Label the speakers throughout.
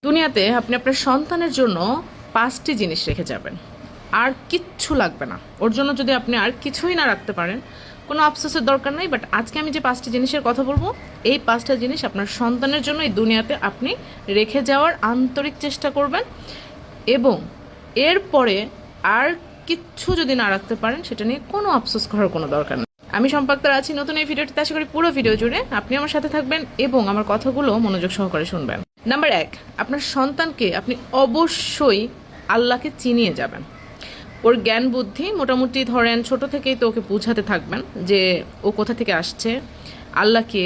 Speaker 1: দুনিয়াতে আপনি আপনার সন্তানের জন্য 5টি জিনিস রেখে যাবেন, আর কিচ্ছু লাগবে না। ওর জন্য যদি আপনি আর কিছুই না রাখতে পারেন, কোনো আফসোসের দরকার নেই। বাট আজকে আমি যে 5টি জিনিসের কথা বলবো, এই 5টা জিনিস আপনার সন্তানের জন্য এই দুনিয়াতে আপনি রেখে যাওয়ার আন্তরিক চেষ্টা করবেন, এবং এরপরে আর কিচ্ছু যদি না রাখতে পারেন সেটা নিয়ে কোনো আফসোস করার কোনো দরকার নেই। আমি সম্পর্কে আছি নতুন এই ভিডিওটিতে, আশা করি পুরো ভিডিও জুড়ে আপনি আমার সাথে থাকবেন এবং আমার কথাগুলো মনোযোগ সহকারে শুনবেন। নাম্বার 1, আপনার সন্তানকে আপনি অবশ্যই আল্লাহকে চিনিয়ে যাবেন। ওর জ্ঞান বুদ্ধি মোটামুটি ধরেন ছোট থেকেই তো ওকে বোঝাতে থাকবেন যে ও কোথা থেকে আসছে, আল্লাহকে,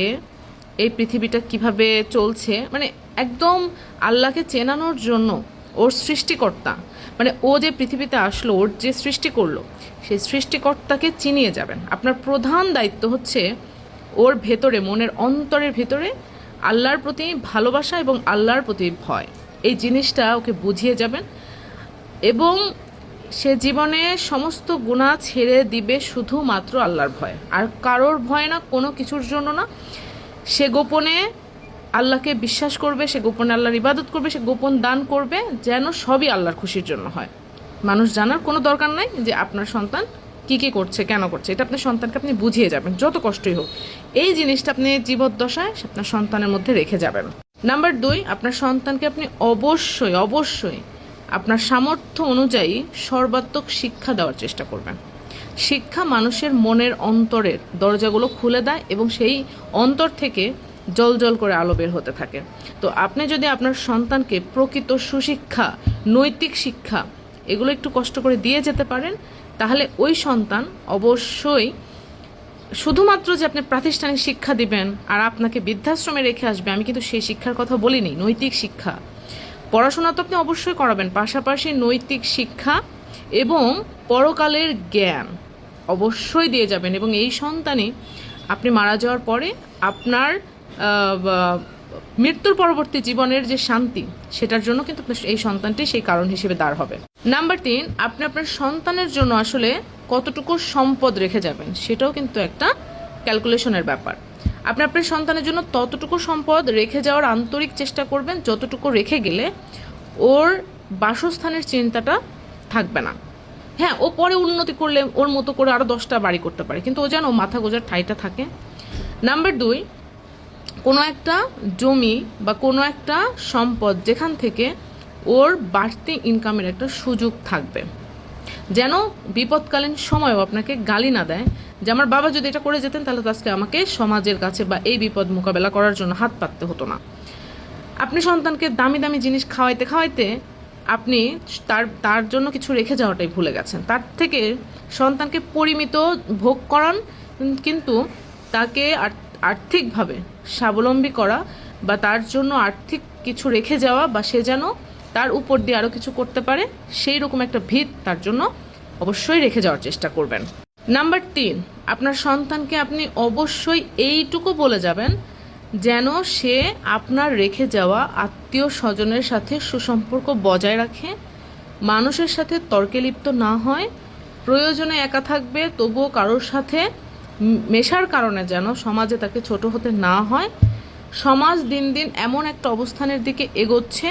Speaker 1: এই পৃথিবীটা কিভাবে চলছে, মানে একদম আল্লাহকে চেনানোর জন্য ওর সৃষ্টিকর্তা, মানে ও যে পৃথিবীতে আসলো, ওর যে সৃষ্টি করলো, সেই সৃষ্টিকর্তাকে চিনিয়ে যাবেন। আপনার প্রধান দায়িত্ব হচ্ছে ওর ভেতরে, মনের অন্তরের ভেতরে আল্লাহর প্রতি ভালোবাসা এবং আল্লাহর প্রতি ভয়, এই জিনিসটা ওকে বুঝিয়ে যাবেন। এবং সে জীবনে সমস্ত গুনাহ ছেড়ে দিবে শুধুমাত্র আল্লাহর ভয়, আর কারোর ভয় না, কোনো কিছুর জন্য না। সে গোপনে আল্লাহকে বিশ্বাস করবে, সে গোপনে আল্লাহর ইবাদত করবে, সে গোপন দান করবে, যেন সবই আল্লাহর খুশির জন্য হয়। মানুষ জানার কোনো দরকার নাই যে আপনার সন্তান কী কী করছে, কেন করছে। এটা আপনার সন্তানকে আপনি বুঝিয়ে যাবেন, যত কষ্টই হোক। এই জিনিসটা আপনি জীবদ্দশায় আপনার সন্তানের মধ্যে রেখে যাবেন। নাম্বার 2, আপনার সন্তানকে আপনি অবশ্যই অবশ্যই আপনার সামর্থ্য অনুযায়ী সর্বাত্মক শিক্ষা দেওয়ার চেষ্টা করবেন। শিক্ষা মানুষের মনের অন্তরের দরজাগুলো খুলে দেয় এবং সেই অন্তর থেকে জল জল করে আলো বের হতে থাকে। তো আপনি যদি আপনার সন্তানকে প্রকৃত সুশিক্ষা, নৈতিক শিক্ষা, এগুলো একটু কষ্ট করে দিয়ে যেতে পারেন, তাহলে ওই সন্তান অবশ্যই, শুধুমাত্র যে আপনি প্রাতিষ্ঠানিক শিক্ষা দিবেন আর আপনাকে বৃদ্ধাশ্রমে রেখে আসবে, আমি কিন্তু সেই শিক্ষার কথা বলিনি। নৈতিক শিক্ষা, পড়াশোনা তো আপনি অবশ্যই করাবেন, পাশাপাশি নৈতিক শিক্ষা এবং পরকালের জ্ঞান অবশ্যই দিয়ে যাবেন। এবং এই সন্তানই আপনি মারা যাওয়ার পরে আপনার মৃত্যুর পরবর্তী জীবনের যে শান্তি, সেটার জন্য কিন্তু এই সন্তানটি সেই কারণ হিসেবে দাঁড় হবে। নাম্বার 3, আপনি আপনার সন্তানের জন্য আসলে কতটুকু সম্পদ রেখে যাবেন, সেটাও কিন্তু একটা ক্যালকুলেশনের ব্যাপার। আপনি আপনার সন্তানের জন্য ততটুকু সম্পদ রেখে যাওয়ার আন্তরিক চেষ্টা করবেন যতটুকু রেখে গেলে ওর বাসস্থানের চিন্তাটা থাকবে না। হ্যাঁ, ও পরে উন্নতি করলে ওর মতো করে আরও 10টা বাড়ি করতে পারে, কিন্তু ও যেন মাথা গোজার ঠাইটা থাকে। নাম্বার 2, কোনো একটা জমি বা কোনো একটা সম্পদ যেখান থেকে ওর বাড়তি ইনকামের একটা সুযোগ থাকবে, যেন বিপদকালীন সময়ও আপনাকে গালি না দেয় যে আমার বাবা যদি এটা করে যেতেন তাহলে তো আজকে আমাকে সমাজের কাছে বা এই বিপদ মোকাবেলা করার জন্য হাত পাততে হতো না। আপনি সন্তানকে দামি দামি জিনিস খাওয়াইতে খাওয়াইতে আপনি তার জন্য কিছু রেখে যাওয়াটাই ভুলে গেছেন। তার থেকে সন্তানকে পরিমিত ভোগ করান, কিন্তু তাকে আর্থিকভাবে স্বাবলম্বী করা বা তার জন্য আর্থিক কিছু রেখে যাওয়া, বা সে যেন তার উপর দিয়ে আরও কিছু করতে পারে, সেই রকম একটা ভিত তার জন্য অবশ্যই রেখে যাওয়ার চেষ্টা করবেন। নাম্বার 3, আপনার সন্তানকে আপনি অবশ্যই এইটুকু বলে যাবেন যেন সে আপনার রেখে যাওয়া আত্মীয় স্বজনের সাথে সুসম্পর্ক বজায় রাখে, মানুষের সাথে তর্কে লিপ্ত না হয়, প্রয়োজনে একা থাকবে তবুও কারোর সাথে মেশার কারণে যেন সমাজে তাকে ছোট হতে না হয়। সমাজ দিন দিন এমন একটা অবস্থানের দিকে এগোচ্ছে,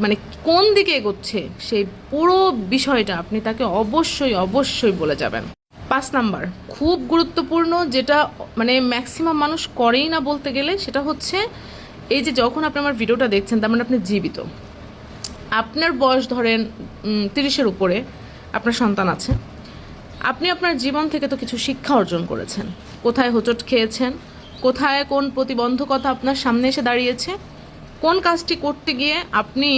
Speaker 1: মানে কোন দিকে এগোচ্ছে সেই পুরো বিষয়টা আপনি তাকে অবশ্যই অবশ্যই বলে যাবেন। 5 নাম্বার, খুব গুরুত্বপূর্ণ, যেটা মানে ম্যাক্সিমাম মানুষ করেই না বলতে গেলে, সেটা হচ্ছে এই যে যখন আপনি আমার ভিডিওটা দেখছেন তার মানে আপনি জীবিত, আপনার বয়স ধরেন 30-এর উপরে, আপনার সন্তান আছে, আপনি আপনার জীবন থেকে তো কিছু শিক্ষা অর্জন করেছেন। কোথায় হোঁচট খেয়েছেন, কোথায় কোন প্রতিবন্ধকতা আপনার সামনে এসে দাঁড়িয়েছে, কোন কাজটি করতে গিয়ে আপনি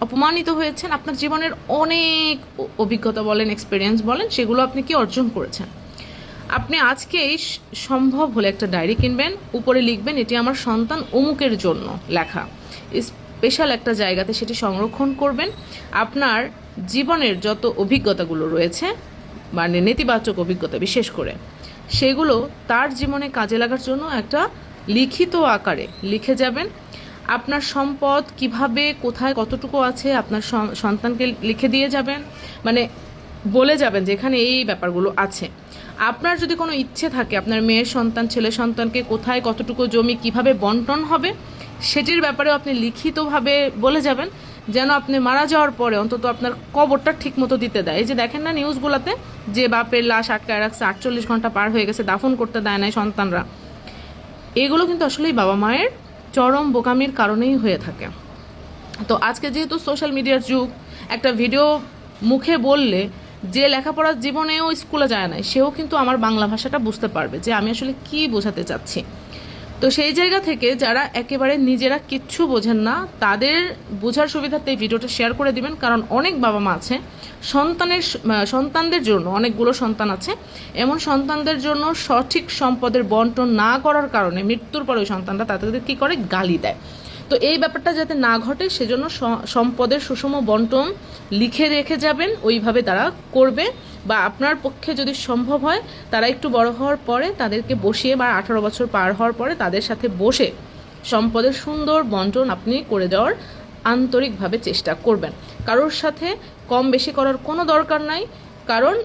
Speaker 1: অপমানিত হয়েছেন, আপনার জীবনের অনেক অভিজ্ঞতা বলেন, এক্সপিরিয়েন্স বলেন, সেগুলো আপনি কি অর্জন করেছেন। আপনি আজকেই সম্ভব হলে একটা ডায়েরি কিনবেন, উপরে লিখবেন এটি আমার সন্তান অমুকের জন্য লেখা, স্পেশাল একটা জায়গাতে সেটি সংরক্ষণ করবেন। আপনার জীবনের যত অভিজ্ঞতাগুলো রয়েছে, মানে নেতিবাচক অভিজ্ঞতা বিশেষ করে, সেগুলো তার জীবনে কাজে লাগার জন্য একটা লিখিত আকারে লিখে যাবেন। আপনার সম্পদ কিভাবে, কোথায়, কতটুকু আছে আপনার সন্তানকে লিখে দিয়ে যাবেন, মানে বলে যাবেন যে এখানে এই ব্যাপারগুলো আছে। আপনার যদি কোনো ইচ্ছে থাকে আপনার মেয়ের সন্তান, ছেলে সন্তানকে কোথায় কতটুকু জমি কিভাবে বন্টন হবে, সেটির ব্যাপারেও আপনি লিখিতভাবে বলে যাবেন, যেন আপনি মারা যাওয়ার পরে অন্তত আপনার কবরটা ঠিক মতো দিতে দেয়। এই যে দেখেন না নিউজগুলোতে, যে বাপের লাশ আটকায় রাখছে, 48 ঘন্টা পার হয়ে গেছে, দাফন করতে দেয় নাই সন্তানরা। এগুলো কিন্তু আসলেই বাবা মায়ের চরম বোকামির কারণেই হয়ে থাকে। তো আজকে যেহেতু সোশ্যাল মিডিয়ার যুগ, একটা ভিডিও মুখে বললে যে লেখাপড়ার জীবনেও স্কুলে যায় না, সেও কিন্তু আমার বাংলা ভাষাটা বুঝতে পারবে যে আমি আসলে কি বোঝাতে চাচ্ছি। তো সেই জায়গা থেকে যারা একেবারে নিজেরা কিচ্ছু বোঝেন না, তাদের বোঝার সুবিধার্থে এই ভিডিওটা শেয়ার করে দিবেন। কারণ অনেক বাবা মা আছে সন্তানদের জন্য, অনেকগুলো সন্তান আছে, এমন সন্তানদের জন্য সঠিক সম্পদের বন্টন না করার কারণে মৃত্যুর পরে ওই সন্তানরা তাদের কী করে, গালি দেয়। তো এই ব্যাপারটা যাতে না ঘটে সেজন্য সম্পদের সুষম বন্টন লিখে রেখে যাবেন, ওইভাবে তারা করবে। বা আপনার পক্ষে যদি সম্ভব হয়, তারা একটু বড় হওয়ার পরে তাদেরকে বসিয়ে, বা 18 বছর পার হওয়ার পরে তাদের সাথে বসে সম্পদের সুন্দর বন্টন আপনি করে দেওয়ার আন্তরিকভাবে চেষ্টা করবেন। কারোর সাথে কম বেশি করার কোনো দরকার নাই, কারণ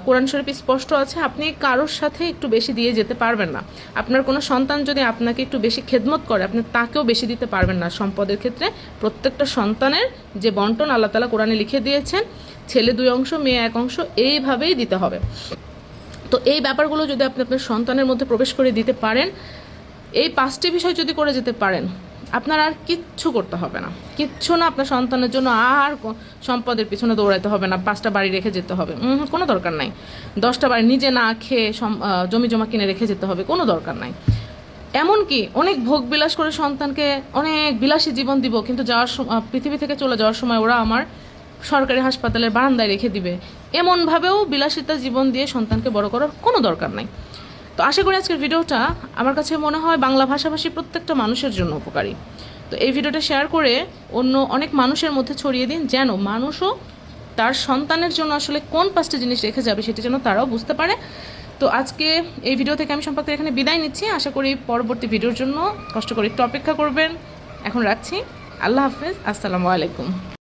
Speaker 1: কোরআন শরীফ স্পষ্ট আছে আপনি কারোর সাথে একটু বেশি দিয়ে যেতে পারবেন না। আপনার কোনো সন্তান যদি আপনাকে একটু বেশি খেদমত করে, আপনি তাকেও বেশি দিতে পারবেন না সম্পদের ক্ষেত্রে। প্রত্যেকটা সন্তানের যে বন্টন আল্লাহ তাআলা কোরআনে লিখে দিয়েছেন, ছেলে 2 অংশ মেয়ে 1 অংশ, এইভাবেই দিতে হবে। তো এই ব্যাপারগুলো যদি আপনি আপনার সন্তানের মধ্যে প্রবেশ করে দিতে পারেন, এই 5টি বিষয় যদি করে যেতে পারেন, আপনার আর কিচ্ছু করতে হবে না, কিচ্ছু না। আপনার সন্তানের জন্য আর সম্পদের পিছনে দৌড়াইতে হবে না, 5টা বাড়ি রেখে যেতে হবে, কোনো দরকার নাই। 10টা বাড়ি নিজে না খেয়ে জমি জমা কিনে রেখে যেতে হবে, কোনো দরকার নাই। এমনকি অনেক ভোগ বিলাস করে সন্তানকে অনেক বিলাসী জীবন দিব, কিন্তু পৃথিবী থেকে চলে যাওয়ার সময় ওরা আমার সরকারি হাসপাতালের বারান্দায় রেখে দিবে, এমনভাবেও বিলাসিতা জীবন দিয়ে সন্তানকে বড় করার কোনো দরকার নাই। তো আশা করি আজকের ভিডিওটা আমার কাছে মনে হয় বাংলা ভাষাভাষী প্রত্যেকটা মানুষের জন্য উপকারী। তো এই ভিডিওটা শেয়ার করে অন্য অনেক মানুষের মধ্যে ছড়িয়ে দিন, যেন মানুষও তার সন্তানের জন্য আসলে কোন 5টি জিনিস রেখে যাবে সেটা যেন তারাও বুঝতে পারে। তো আজকে এই ভিডিও থেকে আমি সম্পর্কে এখানে বিদায় নিচ্ছি। আশা করি পরবর্তী ভিডিওর জন্য কষ্ট করে একটু অপেক্ষা করবেন। এখন রাখছি। আল্লাহ হাফেজ, আসসালামু আলাইকুম।